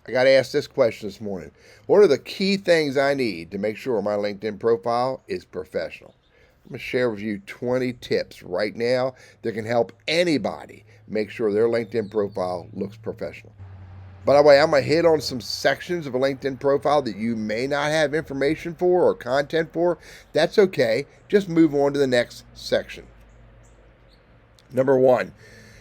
I got asked this question this morning. What are the key things I need to make sure my LinkedIn profile is professional? I'm going to share with you 20 tips right now that can help anybody make sure their LinkedIn profile looks professional. By the way, I'm going to hit on some sections of a LinkedIn profile that you may not have information for or content for. That's okay. Just move on to the next section. Number one,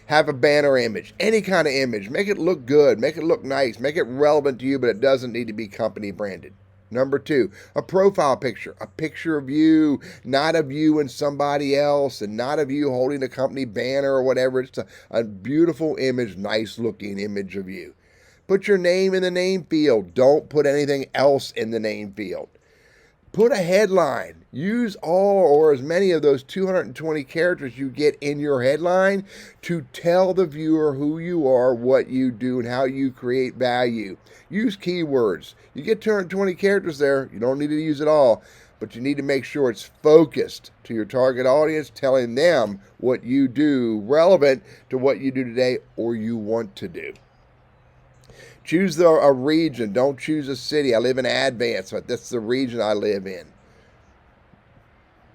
have a banner image, any kind of image. Make it look good, make it look nice, make it relevant to you, but it doesn't need to be company branded. Number two, a profile picture, a picture of you, not of you and somebody else, and not of you holding a company banner or whatever. It's a beautiful image, nice looking image of you. Put your name in the name field. Don't put anything else in the name field. Put a headline. Use all or as many of those 220 characters you get in your headline to tell the viewer who you are, what you do, and how you create value. Use keywords. You get 220 characters there. You don't need to use it all, but you need to make sure it's focused to your target audience, telling them what you do relevant to what you do today or you want to do. Choose a region. Don't choose a city. I live in Advance, but that's the region I live in.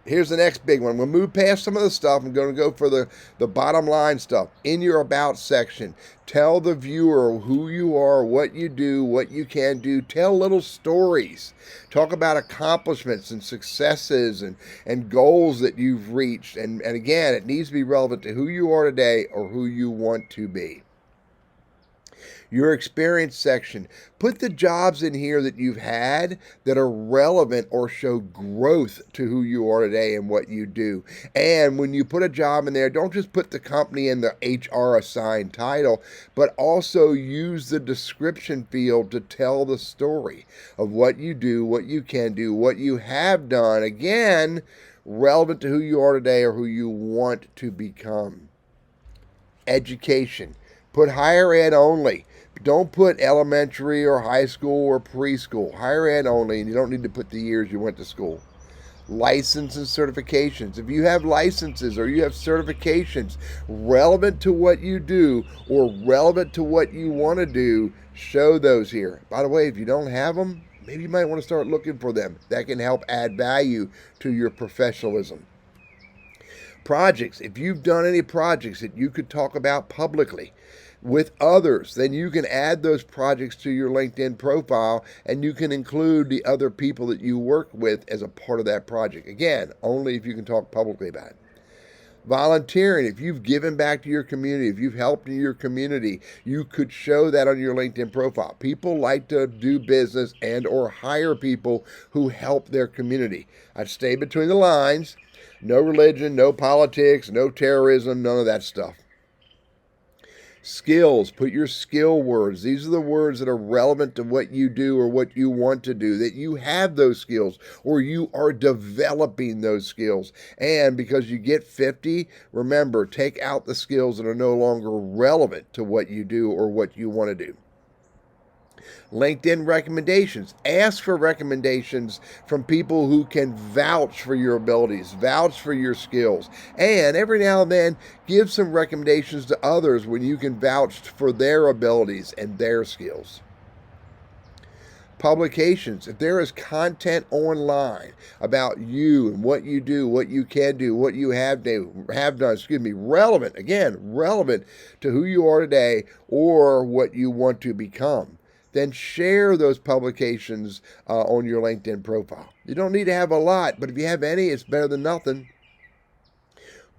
Here's the next big one. We'll move past some of the stuff. I'm going to go for the bottom line stuff. In your About section, tell the viewer who you are, what you do, what you can do. Tell little stories. Talk about accomplishments and successes and goals that you've reached. And again, it needs to be relevant to who you are today or who you want to be. Your experience section. Put the jobs in here that you've had that are relevant or show growth to who you are today and what you do. And when you put a job in there, don't just put the company and the HR assigned title, but also use the description field to tell the story of what you do, what you can do, what you have done. Again, relevant to who you are today or who you want to become. Education. Put higher ed only. Don't put elementary or high school or preschool. Higher ed only, and you don't need to put the years you went to school. License and certifications. If you have licenses or you have certifications relevant to what you do or relevant to what you want to do, show those here. By the way, if you don't have them, maybe you might want to start looking for them. That can help add value to your professionalism. Projects. If you've done any projects that you could talk about publicly with others, then you can add those projects to your LinkedIn profile and you can include the other people that you work with as a part of that project. Again, only if you can talk publicly about it. Volunteering. If you've given back to your community, if you've helped in your community, you could show that on your LinkedIn profile. People like to do business and or hire people who help their community. I'd stay between the lines. No religion, no politics, no terrorism, none of that stuff. Skills. Put your skill words. These are the words that are relevant to what you do or what you want to do, that you have those skills or you are developing those skills. And because you get 50, remember, take out the skills that are no longer relevant to what you do or what you want to do. LinkedIn recommendations. Ask for recommendations from people who can vouch for your abilities, vouch for your skills. And every now and then, give some recommendations to others when you can vouch for their abilities and their skills. Publications. If there is content online about you and what you do, what you can do, what you have done, relevant, again, relevant to who you are today or what you want to become, then share those publications on your LinkedIn profile. You don't need to have a lot, but if you have any, it's better than nothing.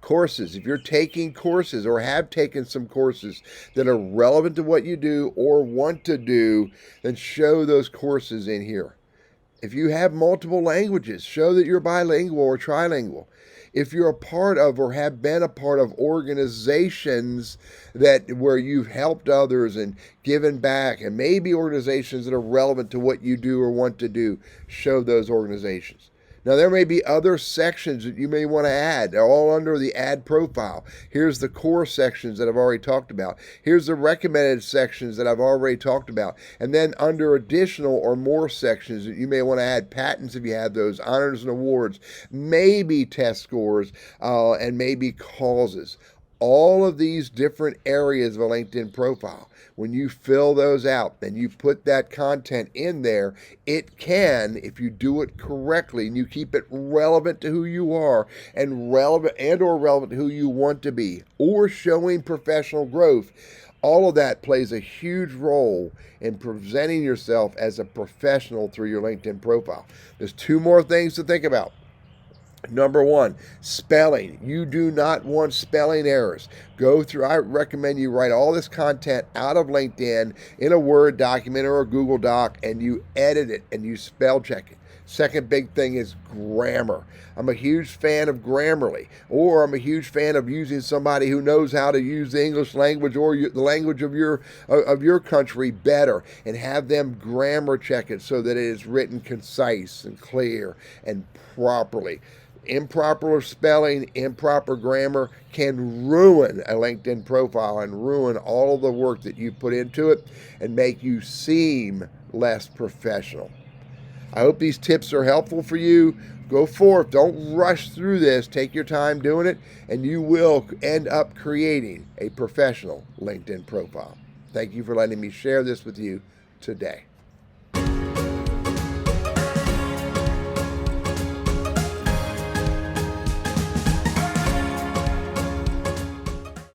Courses. If you're taking courses or have taken some courses that are relevant to what you do or want to do, then show those courses in here. If you have multiple languages, show that you're bilingual or trilingual. If you're a part of or have been a part of organizations where you've helped others and given back, and maybe organizations that are relevant to what you do or want to do, show those organizations. Now, there may be other sections that you may want to add. They're all under the add profile. Here's the core sections that I've already talked about. Here's the recommended sections that I've already talked about. And then under additional or more sections that you may want to add patents if you have those, honors and awards, maybe test scores, and maybe causes. all of these different areas of a LinkedIn profile. When you fill those out and you put that content in there, it can, if you do it correctly and you keep it relevant to who you are and relevant to who you want to be, or showing professional growth, all of that plays a huge role in presenting yourself as a professional through your LinkedIn profile. There's two more things to think about. Number one, spelling. You do not want spelling errors. I recommend you write all this content out of LinkedIn in a Word document or a Google Doc, and you edit it and you spell check it. Second big thing is grammar. I'm a huge fan of Grammarly, or I'm a huge fan of using somebody who knows how to use the English language or the language of your country better, and have them grammar check it so that it is written concise and clear and properly. Improper spelling, improper grammar can ruin a LinkedIn profile and ruin all of the work that you put into it and make you seem less professional. I hope these tips are helpful for you. Go forth. Don't rush through this. Take your time doing it, and you will end up creating a professional LinkedIn profile. Thank you for letting me share this with you today.